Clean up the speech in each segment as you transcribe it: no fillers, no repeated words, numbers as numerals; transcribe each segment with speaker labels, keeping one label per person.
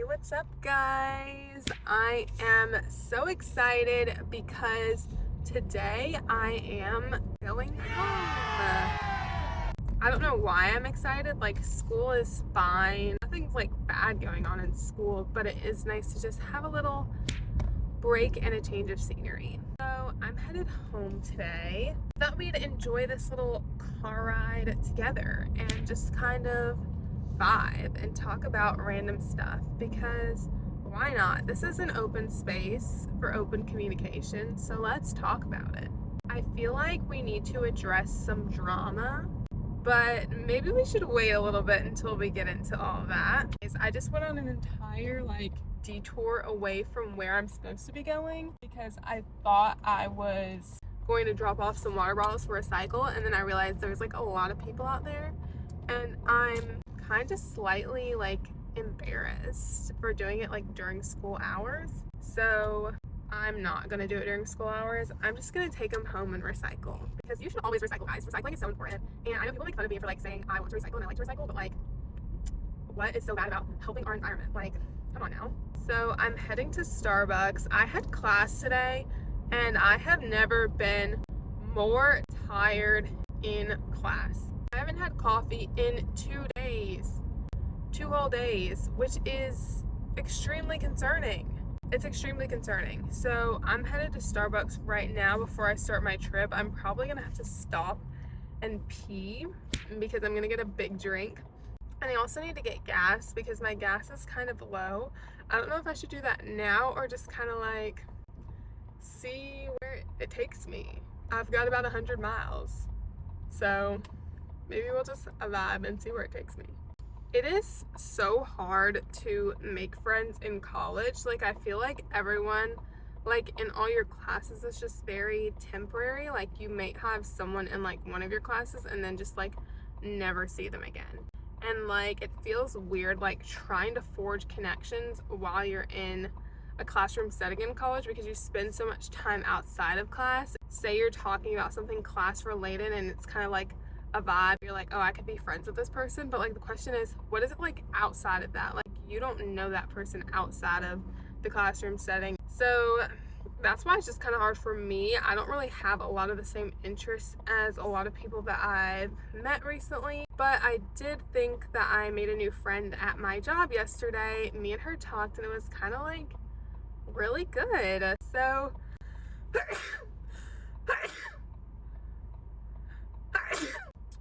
Speaker 1: What's up, guys? I am so excited because today I am going home. I don't know why I'm excited. Like, school is fine. Nothing's like bad going on in school, but it is nice to just have a little break and a change of scenery. So I'm headed home today. Thought we'd enjoy this little car ride together and just kind of vibe and talk about random stuff, because why not? This is an open space for open communication, so let's talk about it. I feel like we need to address some drama, but maybe we should wait a little bit until we get into all of that. I just went on an entire detour away from where I'm supposed to be going because I thought I was going to drop off some water bottles for recycle, and then I realized there's a lot of people out there, and I'm kind of slightly embarrassed for doing it during school hours. So I'm not gonna do it during school hours. I'm just gonna take them home and recycle, because you should always recycle, guys. Recycling is so important. And I know people make fun of me for saying I want to recycle and I like to recycle, but what is so bad about helping our environment? Come on now. So I'm heading to Starbucks. I had class today and I have never been more tired in class. I haven't had coffee in 2 days, 2 whole days, which is extremely concerning. It's extremely concerning. So I'm headed to Starbucks right now before I start my trip. I'm probably gonna have to stop and pee because I'm gonna get a big drink. And I also need to get gas because my gas is kind of low. I don't know if I should do that now or just kind of see where it takes me. I've got about 100 miles. So maybe we'll just vibe and see where it takes me. It is so hard to make friends in college. I feel like everyone, in all your classes, is just very temporary. You may have someone in one of your classes and then just never see them again. And it feels weird trying to forge connections while you're in a classroom setting in college, because you spend so much time outside of class. Say you're talking about something class related and it's kind of a vibe. You're oh, I could be friends with this person, but the question is, what is it outside of that? You don't know that person outside of the classroom setting. So that's why it's just kind of hard for me. I don't really have a lot of the same interests as a lot of people that I've met recently, but I did think that I made a new friend at my job yesterday. Me and her talked and it was kind of really good. So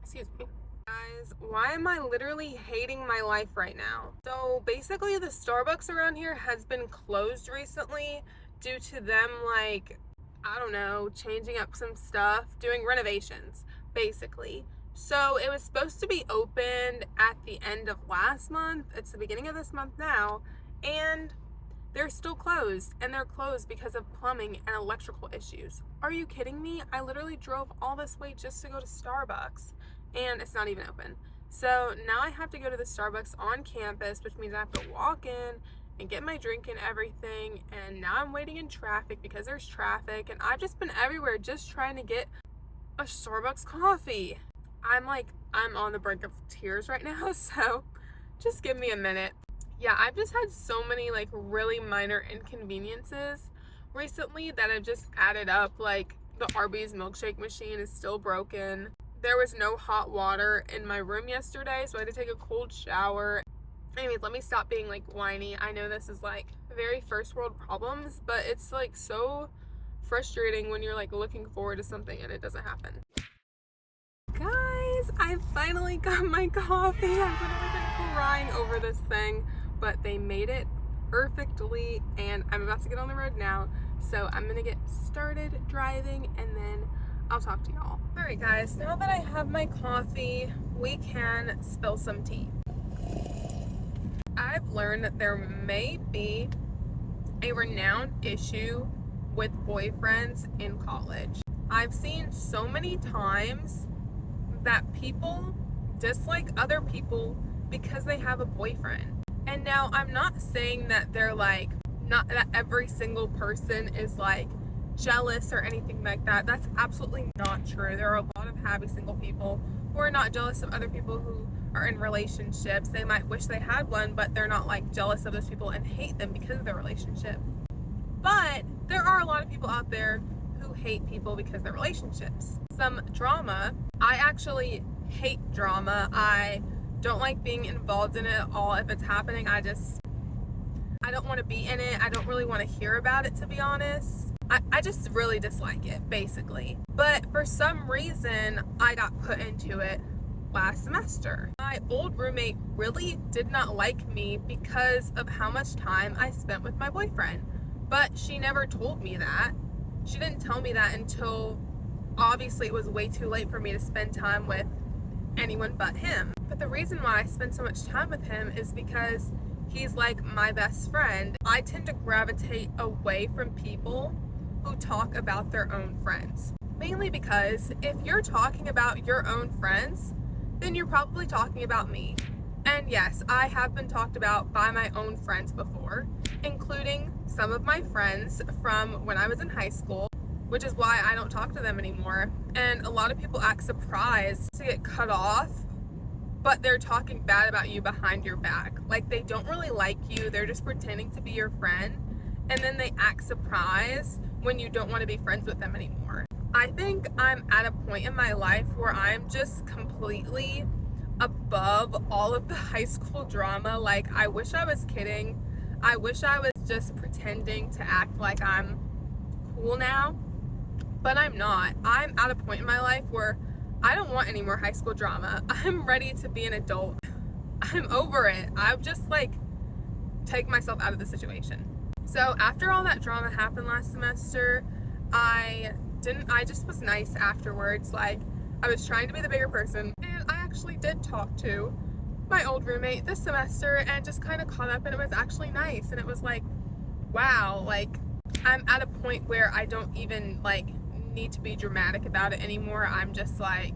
Speaker 1: excuse me. Guys, why am I literally hating my life right now? So basically the Starbucks around here has been closed recently due to them I don't know, changing up some stuff, doing renovations basically. So it was supposed to be opened at the end of last month. It's the beginning of this month now, and they're still closed, and they're closed because of plumbing and electrical issues. Are you kidding me? I literally drove all this way just to go to Starbucks, and it's not even open. So now I have to go to the Starbucks on campus, which means I have to walk in and get my drink and everything. And now I'm waiting in traffic because there's traffic, and I've just been everywhere just trying to get a Starbucks coffee. I'm on the brink of tears right now, so just give me a minute. Yeah, I've just had so many really minor inconveniences recently that have just added up. The Arby's milkshake machine is still broken. There was no hot water in my room yesterday, so I had to take a cold shower. Anyways, let me stop being whiny. I know this is very first world problems, but it's so frustrating when you're looking forward to something and it doesn't happen. Guys, I finally got my coffee. I've literally been crying over this thing, but they made it perfectly, and I'm about to get on the road now, so I'm gonna get started driving and then I'll talk to y'all. All right, guys, now that I have my coffee, we can spill some tea. I've learned that there may be a renowned issue with boyfriends in college. I've seen so many times that people dislike other people because they have a boyfriend. And now I'm not saying that they're not that every single person is jealous or anything like that. That's absolutely not true. There are a lot of happy single people people are not jealous of other people who are in relationships. They might wish they had one, but they're not like jealous of those people and hate them because of their relationship. But there are a lot of people out there who hate people because of their relationships. Some drama. I actually hate drama. I don't like being involved in it at all. If it's happening, I don't want to be in it. I don't really want to hear about it, to be honest. I just really dislike it, basically. But for some reason, I got put into it last semester. My old roommate really did not like me because of how much time I spent with my boyfriend. But she never told me that. She didn't tell me that until obviously it was way too late for me to spend time with anyone but him. But the reason why I spend so much time with him is because he's like my best friend. I tend to gravitate away from people who talk about their own friends. Mainly because if you're talking about your own friends, then you're probably talking about me. And yes, I have been talked about by my own friends before, including some of my friends from when I was in high school, which is why I don't talk to them anymore. And a lot of people act surprised to get cut off, but they're talking bad about you behind your back. Like, they don't really like you, they're just pretending to be your friend, and then they act surprised when you don't want to be friends with them anymore. I think I'm at a point in my life where I'm just completely above all of the high school drama. Like, I wish I was kidding. I wish I was just pretending to act like I'm cool now, but I'm not. I'm at a point in my life where I don't want any more high school drama. I'm ready to be an adult. I'm over it. I've just like take myself out of the situation. So after all that drama happened last semester, I just was nice afterwards. Like, I was trying to be the bigger person, and I actually did talk to my old roommate this semester and just kind of caught up, and it was actually nice. And it was like, wow, like I'm at a point where I don't even like need to be dramatic about it anymore. I'm just like,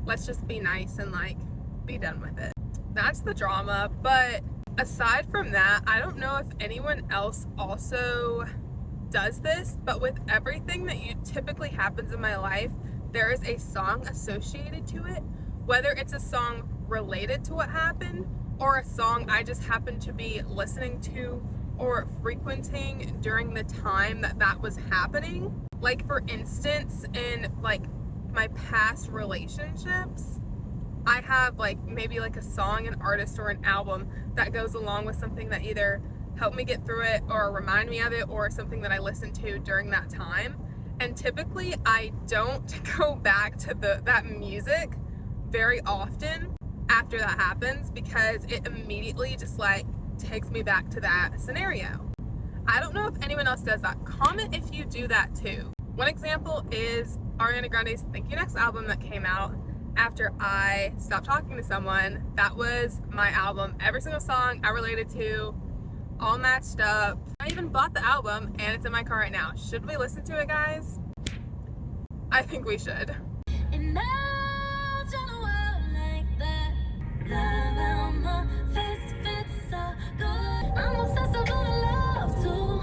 Speaker 1: let's just be nice and like be done with it. That's the drama. But aside from that, I don't know if anyone else also does this, but with everything that typically happens in my life, there is a song associated to it, whether it's a song related to what happened or a song I just happen to be listening to or frequenting during the time that was happening. Like, for instance, in like my past relationships, I have like maybe like a song, an artist, or an album that goes along with something that either helped me get through it or remind me of it, or something that I listened to during that time. And typically I don't go back to that music very often after that happens, because it immediately just like takes me back to that scenario. I don't know if anyone else does that. Comment if you do that too. One example is Ariana Grande's Thank You Next album that came out after I stopped talking to someone. That was my album. Every single song I related to, all matched up. I even bought the album and it's in my car right now. Should we listen to it, guys? I think we should. I'm obsessed with love too.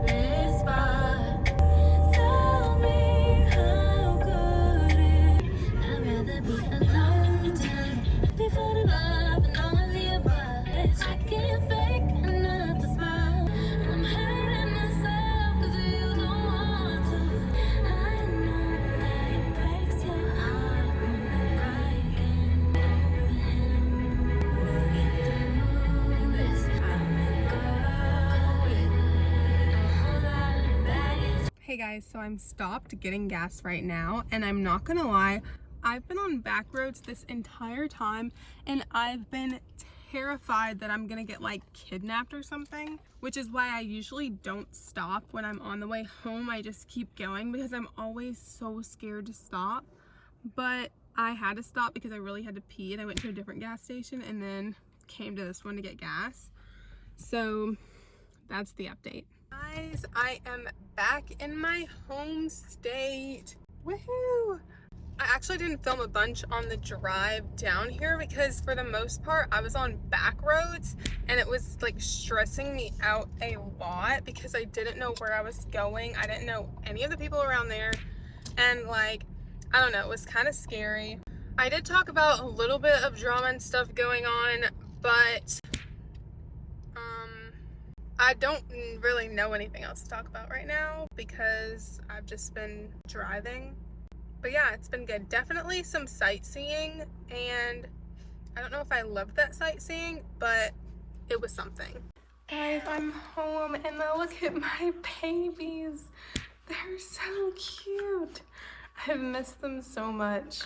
Speaker 1: This spot. Tell me how good it. I'd rather be alone time before the love and all of the above. I can't fake another smile. I'm hurting myself 'cause you don't want to. I know that it breaks your heart when you cry again over him. We'll get through this. Hey guys, so I'm stopped getting gas right now, and I'm not gonna lie, I've been on back roads this entire time, and I've been terrified that I'm gonna get like kidnapped or something, which is why I usually don't stop when I'm on the way home. I just keep going because I'm always so scared to stop. But I had to stop because I really had to pee, and I went to a different gas station and then came to this one to get gas. So that's the update. Guys, I am back in my home state. Woohoo! I actually didn't film a bunch on the drive down here because for the most part I was on back roads, and it was like stressing me out a lot because I didn't know where I was going. I didn't know any of the people around there, and like, I don't know, it was kind of scary. I did talk about a little bit of drama and stuff going on, but I don't really know anything else to talk about right now because I've just been driving. But yeah, it's been good. Definitely some sightseeing, and I don't know if I loved that sightseeing, but it was something. Guys, I'm home and now look at my babies. They're so cute. I've missed them so much.